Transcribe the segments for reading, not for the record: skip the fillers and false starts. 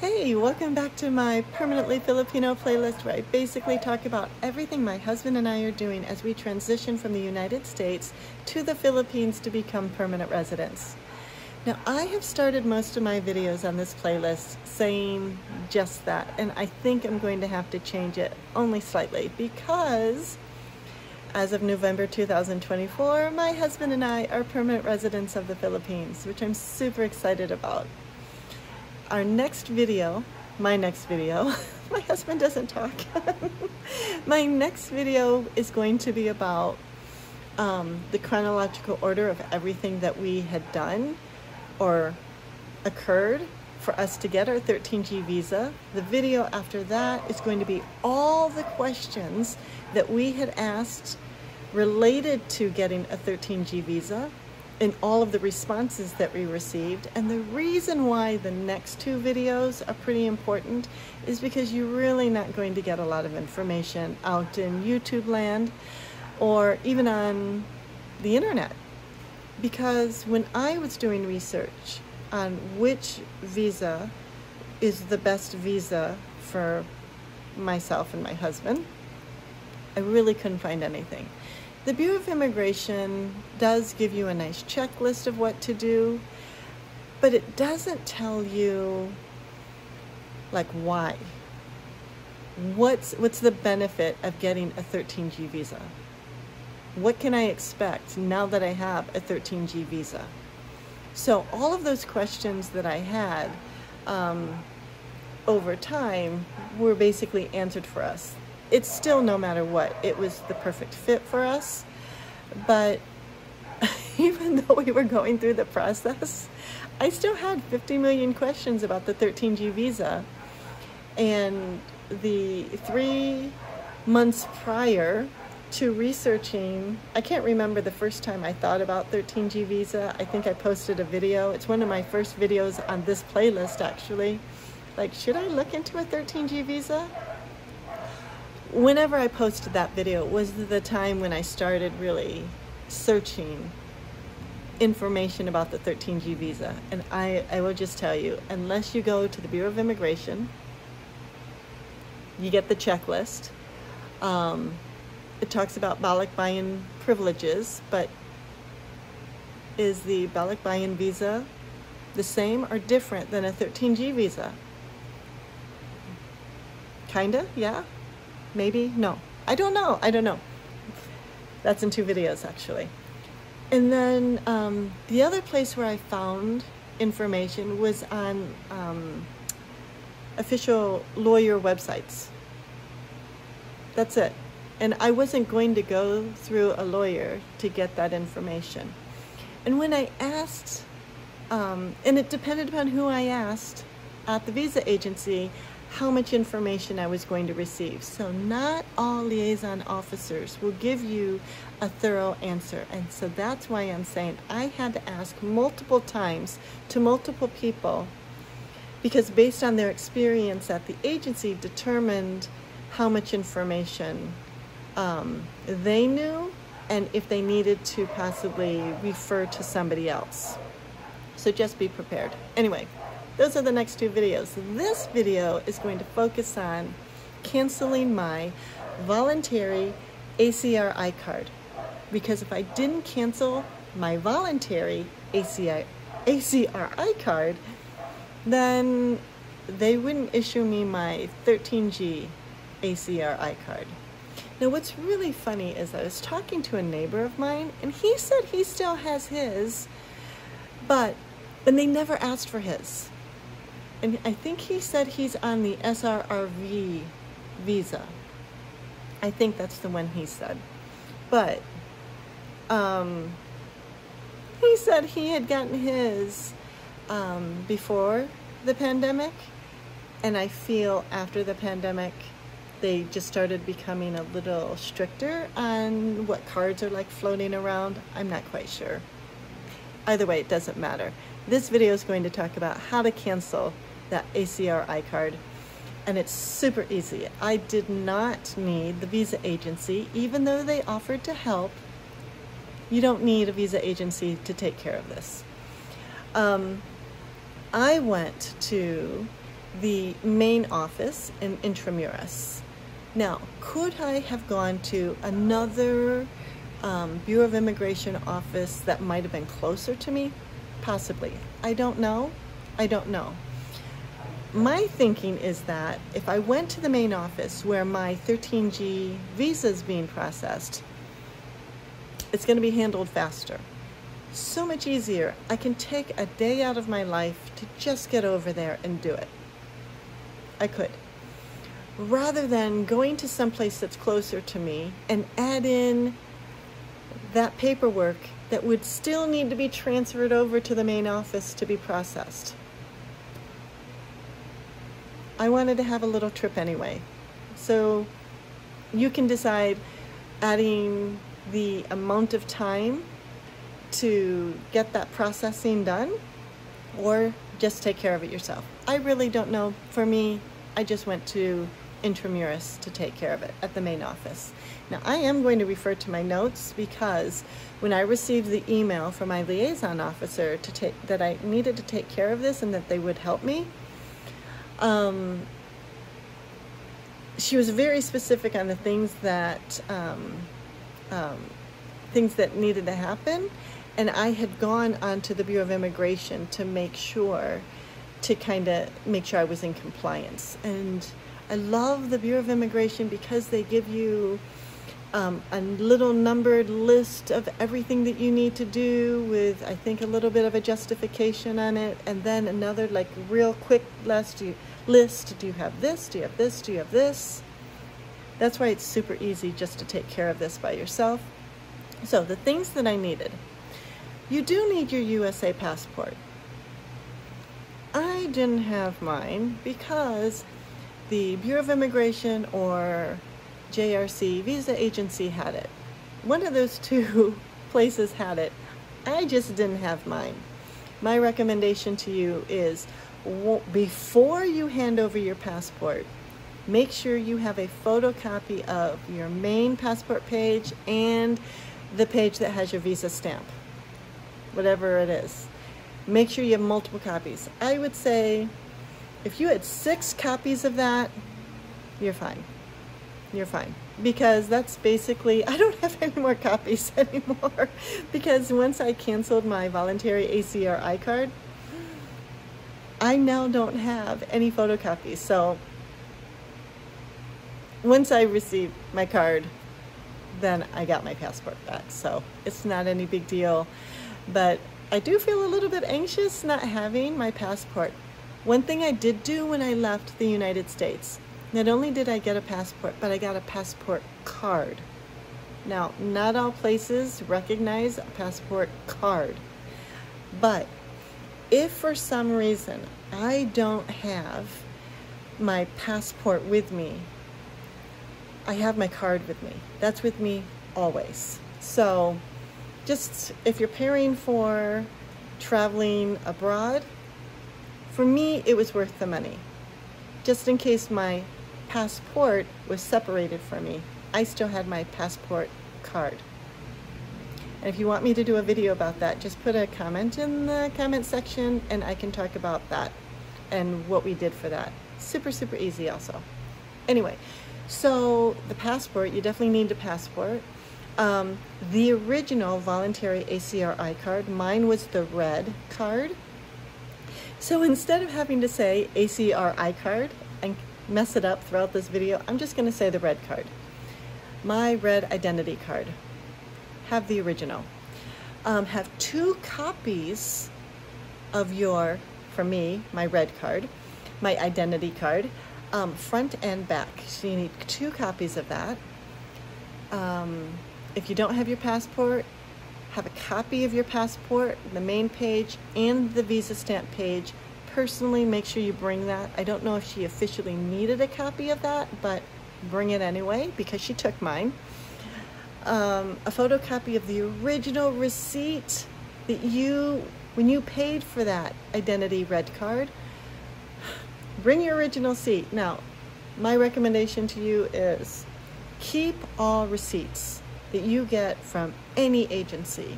Hey, welcome back to my Permanently Filipino playlist where I basically talk about everything my husband and I are doing as we transition from the United States to the Philippines to become permanent residents. Now, I have started most of my videos on this playlist saying just that, and I think I'm going to have to change it only slightly because as of November 2024, my husband and I are permanent residents of the Philippines, which I'm super excited about. Our next video, my husband doesn't talk. My next video is going to be about the chronological order of everything that we had done or occurred for us to get our 13G visa. The video after that is going to be all the questions that we had asked related to getting a 13G visa and all of the responses that we received. And the reason why the next two videos are pretty important is because you're really not going to get a lot of information out in YouTube land or even on the internet. Because when I was doing research on which visa is the best visa for myself and my husband, I really couldn't find anything. The Bureau of Immigration does give you a nice checklist of what to do, but it doesn't tell you like why. What's the benefit of getting a 13G visa? What can I expect now that I have a 13G visa? So all of those questions that I had over time were basically answered for us. It's still, no matter what, it was the perfect fit for us. But even though we were going through the process, I still had 50 million questions about the 13G visa. And the 3 months prior to researching, I can't remember the first time I thought about 13G visa. I think I posted a video. It's one of my first videos on this playlist, actually. Like, should I look into a 13G visa? Whenever I posted that video was the time when I started really searching information about the 13G visa. And I will just tell you, unless you go to the Bureau of Immigration, you get the checklist. It talks about Bic Buayan privileges, but is the Bic Buayan visa the same or different than a 13G visa? Kinda, yeah? Maybe? No. I don't know. That's in 2 videos, actually. And then the other place where I found information was on official lawyer websites. That's it. And I wasn't going to go through a lawyer to get that information. And when I asked, and it depended upon who I asked at the visa agency, how much information I was going to receive. So not all liaison officers will give you a thorough answer. And so that's why I'm saying I had to ask multiple times to multiple people, because based on their experience at the agency determined how much information they knew and if they needed to possibly refer to somebody else. So just be prepared. Anyway, those are the next 2 videos. This video is going to focus on canceling my voluntary ACR-I card. Because if I didn't cancel my voluntary ACR-I card, then they wouldn't issue me my 13G ACR-I card. Now what's really funny is I was talking to a neighbor of mine and he said he still has his, and they never asked for his. And I think he said he's on the SRRV visa. I think that's the one he said. But he said he had gotten his before the pandemic. And I feel after the pandemic, they just started becoming a little stricter on what cards are like floating around. I'm not quite sure. Either way, it doesn't matter. This video is going to talk about how to cancel that ACR-I card, and it's super easy. I did not need the visa agency, even though they offered to help. You don't need a visa agency to take care of this. I went to the main office in Intramuros. Now, could I have gone to another Bureau of Immigration office that might have been closer to me? Possibly. I don't know. I don't know. My thinking is that if I went to the main office where my 13G visa is being processed, it's going to be handled faster. So much easier. I can take a day out of my life to just get over there and do it. I could. Rather than going to someplace that's closer to me and add in that paperwork that would still need to be transferred over to the main office to be processed. I wanted to have a little trip anyway. So you can decide adding the amount of time to get that processing done, or just take care of it yourself. I really don't know. For me, I just went to Intramuros to take care of it at the main office. Now, I am going to refer to my notes because when I received the email from my liaison officer that I needed to take care of this and that they would help me, she was very specific on the things that needed to happen, and I had gone onto the Bureau of Immigration to make sure I was in compliance. And I love the Bureau of Immigration because they give you a little numbered list of everything that you need to do with, I think, a little bit of a justification on it, and then another like real quick list. Do you have this? Do you have this? Do you have this? That's why it's super easy just to take care of this by yourself. So the things that I needed. You do need your USA passport. I didn't have mine because the Bureau of Immigration or JRC visa agency had it. One of those two places had it. I just didn't have mine. My recommendation to you is before you hand over your passport, make sure you have a photocopy of your main passport page and the page that has your visa stamp, whatever it is. Make sure you have multiple copies. I would say if you had 6 copies of that, you're fine. You're fine. Because that's basically, I don't have any more copies anymore because once I canceled my voluntary ACR-I card, I now don't have any photocopies. So once I received my card, then I got my passport back. So it's not any big deal, but I do feel a little bit anxious not having my passport. One thing I did do when I left the United States, not only did I get a passport, but I got a passport card. Now, not all places recognize a passport card, but if for some reason I don't have my passport with me, I have my card with me. That's with me always. So just if you're preparing for traveling abroad, for me, it was worth the money. Just in case my passport was separated from me, I still had my passport card. And if you want me to do a video about that, just put a comment in the comment section and I can talk about that and what we did for that. Super, super easy also. Anyway, so the passport, you definitely need a passport. The original voluntary ACR-I card, mine was the red card. So instead of having to say ACR-I card and mess it up throughout this video, I'm just going to say the red card. My red identity card. Have the original. Have 2 copies of for me, my red card, my identity card, front and back. So you need 2 copies of that. If you don't have your passport, have a copy of your passport, the main page, and the visa stamp page. Personally, make sure you bring that. I don't know if she officially needed a copy of that, but bring it anyway because she took mine. A photocopy of the original receipt that when you paid for that identity red card. Bring your original receipt. Now, my recommendation to you is keep all receipts that you get from any agency,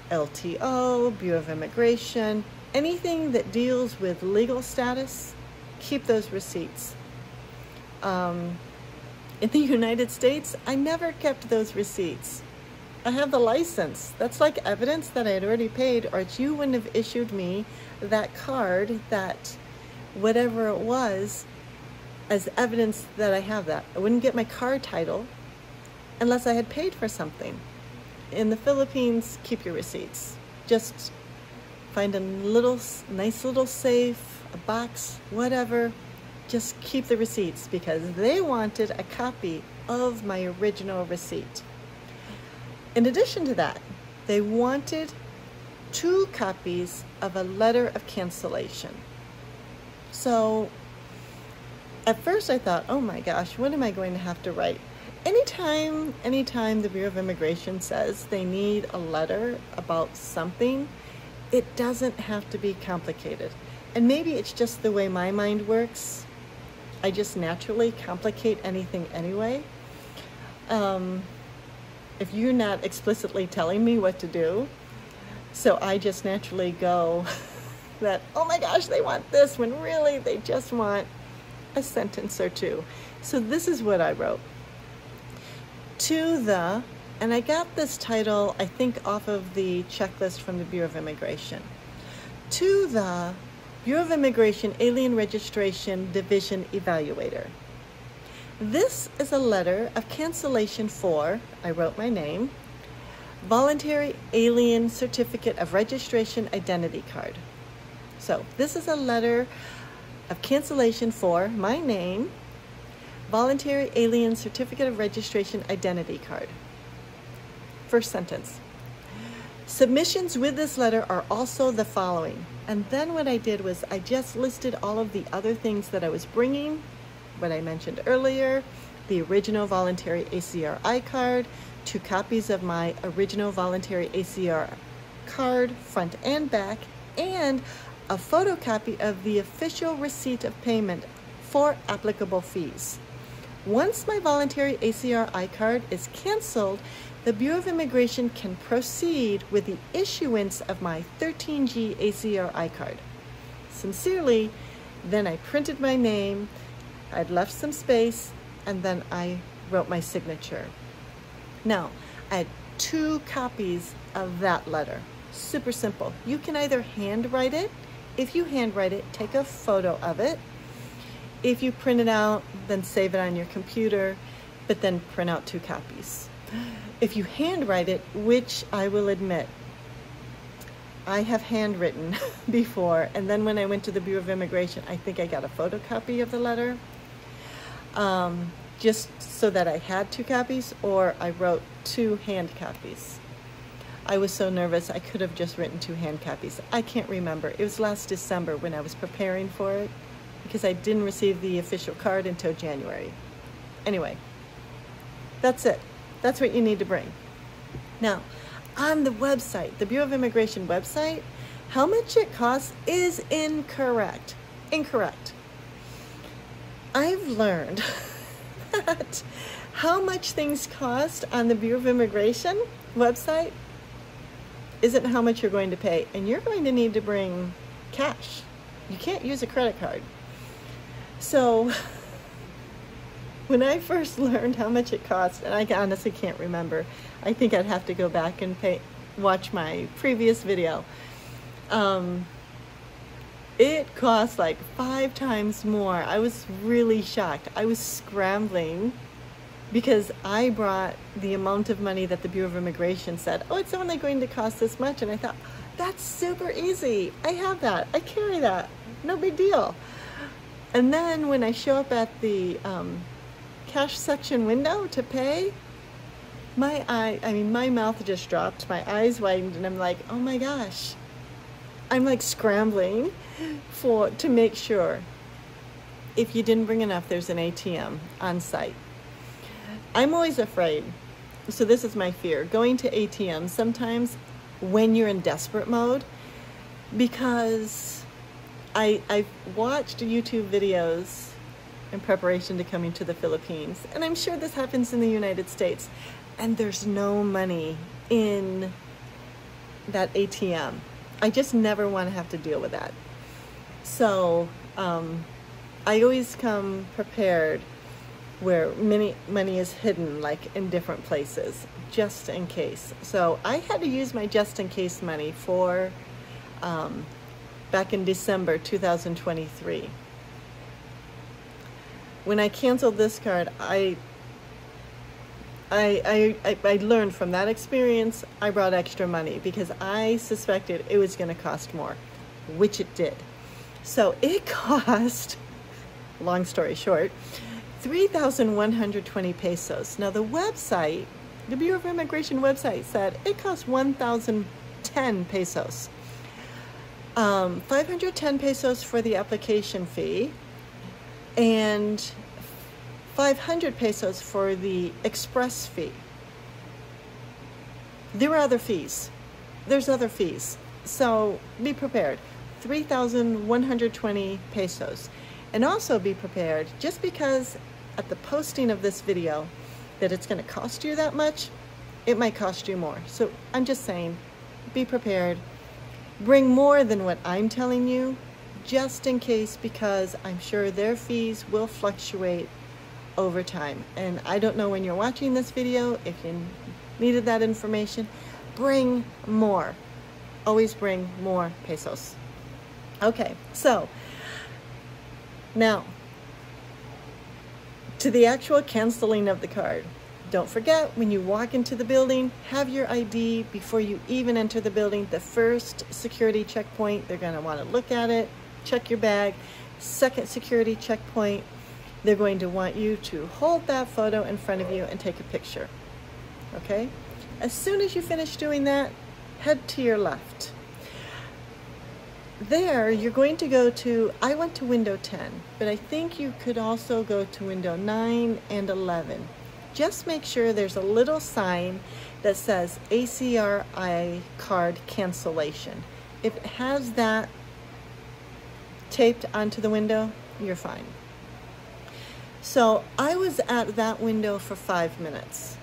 LTO, Bureau of Immigration, anything that deals with legal status, keep those receipts. In the United States, I never kept those receipts. I have the license. That's like evidence that I had already paid, or you wouldn't have issued me that card, that whatever it was, as evidence that I have that. I wouldn't get my car title unless I had paid for something. In the Philippines, keep your receipts. Just find a nice little safe, a box, whatever. Just keep the receipts, because they wanted a copy of my original receipt. In addition to that, they wanted 2 copies of a letter of cancellation. So at first I thought, oh my gosh, what am I going to have to write? Anytime the Bureau of Immigration says they need a letter about something, it doesn't have to be complicated. And maybe it's just the way my mind works. I just naturally complicate anything anyway. If you're not explicitly telling me what to do, so I just naturally go that, oh my gosh, they want this, when really they just want a sentence or 2. So this is what I wrote. To the, and I got this title, I think, off of the checklist from the Bureau of Immigration. To the Bureau of Immigration Alien Registration Division Evaluator. This is a letter of cancellation for, I wrote my name, Voluntary Alien Certificate of Registration Identity Card. So this is a letter of cancellation for my name, Voluntary Alien Certificate of Registration Identity Card. First sentence. Submissions with this letter are also the following. And then what I did was I just listed all of the other things that I was bringing, what I mentioned earlier, the original voluntary ACR-I card, 2 copies of my original voluntary ACR card, front and back, and a photocopy of the official receipt of payment for applicable fees. Once my voluntary ACR-I card is canceled, the Bureau of Immigration can proceed with the issuance of my 13G ACR-I card. Sincerely, then I printed my name, I'd left some space, and then I wrote my signature. Now, I had 2 copies of that letter. Super simple. You can either handwrite it. If you handwrite it, take a photo of it. If you print it out, then save it on your computer, but then print out 2 copies. If you handwrite it, which I will admit, I have handwritten before, and then when I went to the Bureau of Immigration, I think I got a photocopy of the letter, just so that I had 2 copies, or I wrote 2 hand copies. I was so nervous, I could have just written 2 hand copies. I can't remember. It was last December when I was preparing for it, because I didn't receive the official card until January. Anyway, that's it. That's what you need to bring. Now, on the website, the Bureau of Immigration website, how much it costs is incorrect. Incorrect. I've learned that how much things cost on the Bureau of Immigration website isn't how much you're going to pay, and you're going to need to bring cash. You can't use a credit card. So when I first learned how much it cost, and I honestly can't remember, I think I'd have to go back and watch my previous video. It cost like 5 times more. I was really shocked. I was scrambling because I brought the amount of money that the Bureau of Immigration said, oh, it's only going to cost this much. And I thought, that's super easy. I have that. I carry that. No big deal. And then when I show up at the cash section window to pay, my mouth just dropped, my eyes widened, and I'm like, oh my gosh. I'm like scrambling to make sure. If you didn't bring enough, there's an ATM on site. I'm always afraid. So this is my fear, going to ATMs sometimes when you're in desperate mode, because I've watched YouTube videos in preparation to coming to the Philippines, and I'm sure this happens in the United States, and there's no money in that ATM. I just never want to have to deal with that. So I always come prepared where money is hidden, like in different places, just in case. So I had to use my just in case money for back in December 2023. When I canceled this card, I learned from that experience. I brought extra money because I suspected it was going to cost more, which it did. So it cost, long story short, 3,120 pesos. Now the website, the Bureau of Immigration website, said it cost 1,010 pesos. 510 pesos for the application fee and 500 pesos for the express fee. There are other fees. There's other fees. So be prepared. 3,120 pesos. And also be prepared, just because at the posting of this video that it's going to cost you that much, it might cost you more. So I'm just saying, be prepared. Bring more than what I'm telling you, just in case, because I'm sure their fees will fluctuate over time. And I don't know when you're watching this video, if you needed that information, bring more. Always bring more pesos. Okay, so now to the actual canceling of the card. Don't forget, when you walk into the building, have your ID before you even enter the building. The first security checkpoint, they're going to want to look at it, check your bag. Second security checkpoint, they're going to want you to hold that photo in front of you and take a picture. Okay? As soon as you finish doing that, head to your left. There, you're going to go to, I went to window 10, but I think you could also go to window 9 and 11. Just make sure there's a little sign that says ACR-I card cancellation. If it has that taped onto the window, you're fine. So I was at that window for 5 minutes.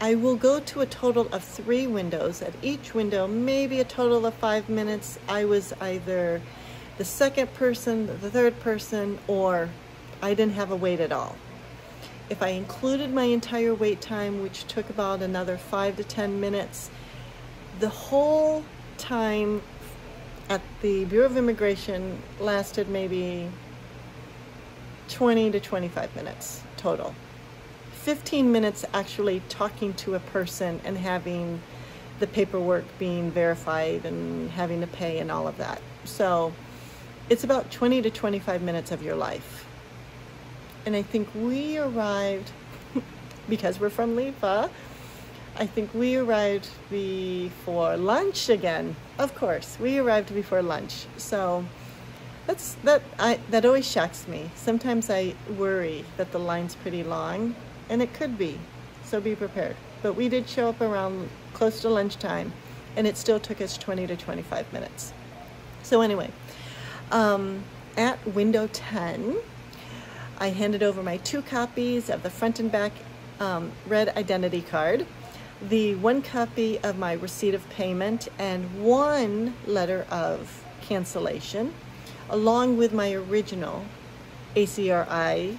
I will go to a total of 3 windows. At each window, maybe a total of 5 minutes. I was either the second person, the third person, or I didn't have a wait at all. If I included my entire wait time, which took about another 5 to 10 minutes, the whole time at the Bureau of Immigration lasted maybe 20 to 25 minutes total. 15 minutes actually talking to a person and having the paperwork being verified and having to pay and all of that. So it's about 20 to 25 minutes of your life. And I think we arrived, because we're from Lipa, I think we arrived before lunch again. Of course, we arrived before lunch. So that always shocks me. Sometimes I worry that the line's pretty long, and it could be. So be prepared. But we did show up around close to lunchtime, and it still took us 20 to 25 minutes. So anyway, at window 10, I handed over my 2 copies of the front and back red identity card, the 1 copy of my receipt of payment, and 1 letter of cancellation, along with my original ACR-I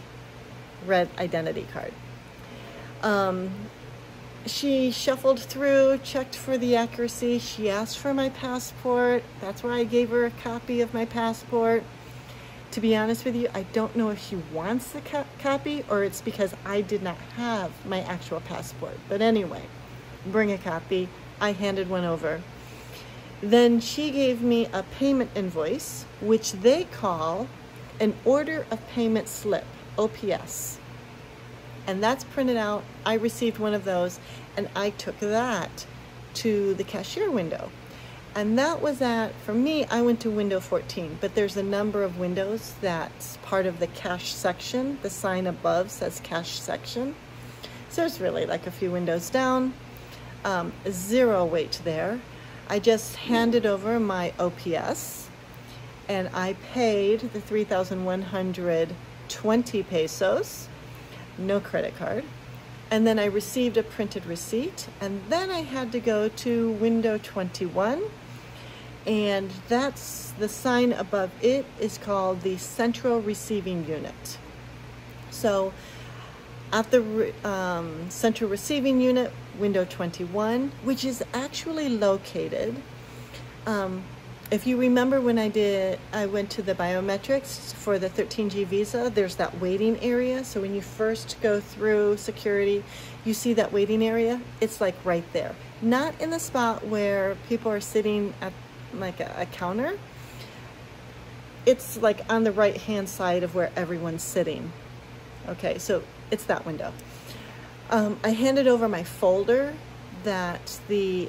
red identity card. She shuffled through, checked for the accuracy. She asked for my passport. That's why I gave her a copy of my passport. To be honest with you, I don't know if she wants the copy or it's because I did not have my actual passport. But anyway, bring a copy. I handed one over. Then she gave me a payment invoice, which they call an order of payment slip, OPS. And that's printed out. I received one of those, and I took that to the cashier window. And that was for me, I went to window 14, but there's a number of windows that's part of the cash section. The sign above says cash section. So it's really like a few windows down. 0 wait there. I just handed over my OPS, and I paid the 3,120 pesos. No credit card. And then I received a printed receipt, and then I had to go to window 21 and that's the sign above it is called the Central Receiving Unit. So at the Central Receiving Unit, window 21, which is actually located, if you remember when I went to the biometrics for the 13G visa, there's that waiting area. So when you first go through security, you see that waiting area. It's like right there. Not in the spot where people are sitting at like a counter. It's like on the right-hand side of where everyone's sitting. Okay, so it's that window. I handed over my folder that the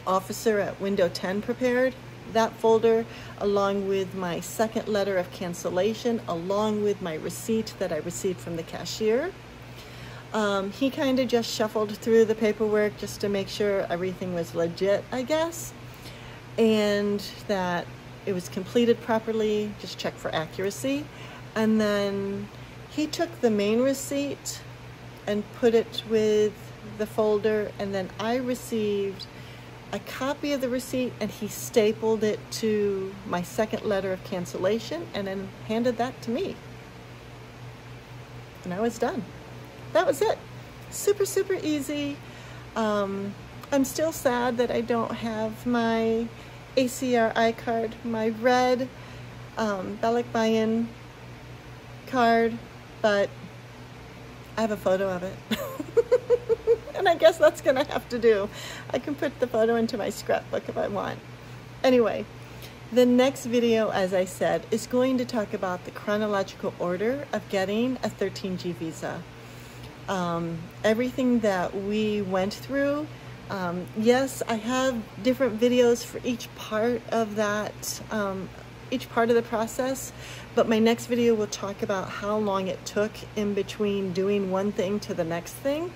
officer at window 10 prepared. That folder, along with my second letter of cancellation, along with my receipt that I received from the cashier. He kind of just shuffled through the paperwork just to make sure everything was legit, I guess, and that it was completed properly, just check for accuracy. And then he took the main receipt and put it with the folder, and then I received a copy of the receipt, and he stapled it to my second letter of cancellation and then handed that to me. And I was done. That was it. Super, super easy. I'm still sad that I don't have my ACR-I card, my red Bic Buayan card, but I have a photo of it. And I guess that's gonna have to do. I can put the photo into my scrapbook if I want. Anyway, the next video, as I said, is going to talk about the chronological order of getting a 13G visa. Everything that we went through. Yes, I have different videos for each part of that, each part of the process, but my next video will talk about how long it took in between doing one thing to the next thing.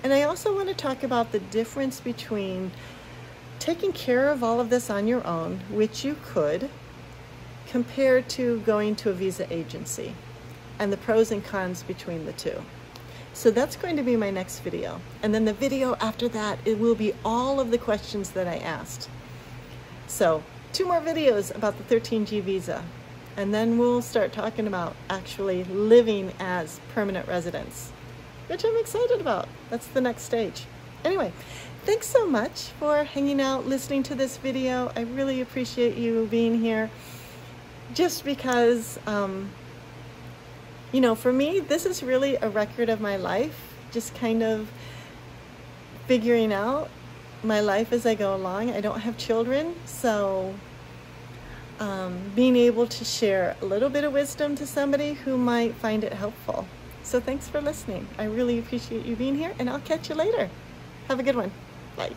And I also want to talk about the difference between taking care of all of this on your own, which you could, compared to going to a visa agency, and the pros and cons between the two. So that's going to be my next video. And then the video after that, it will be all of the questions that I asked. So 2 more videos about the 13G visa. And then we'll start talking about actually living as permanent residents, which I'm excited about. That's the next stage. Anyway, thanks so much for hanging out, listening to this video. I really appreciate you being here. Just because, you know, for me, this is really a record of my life, just kind of figuring out my life as I go along. I don't have children, so being able to share a little bit of wisdom to somebody who might find it helpful. So thanks for listening. I really appreciate you being here, and I'll catch you later. Have a good one. Bye.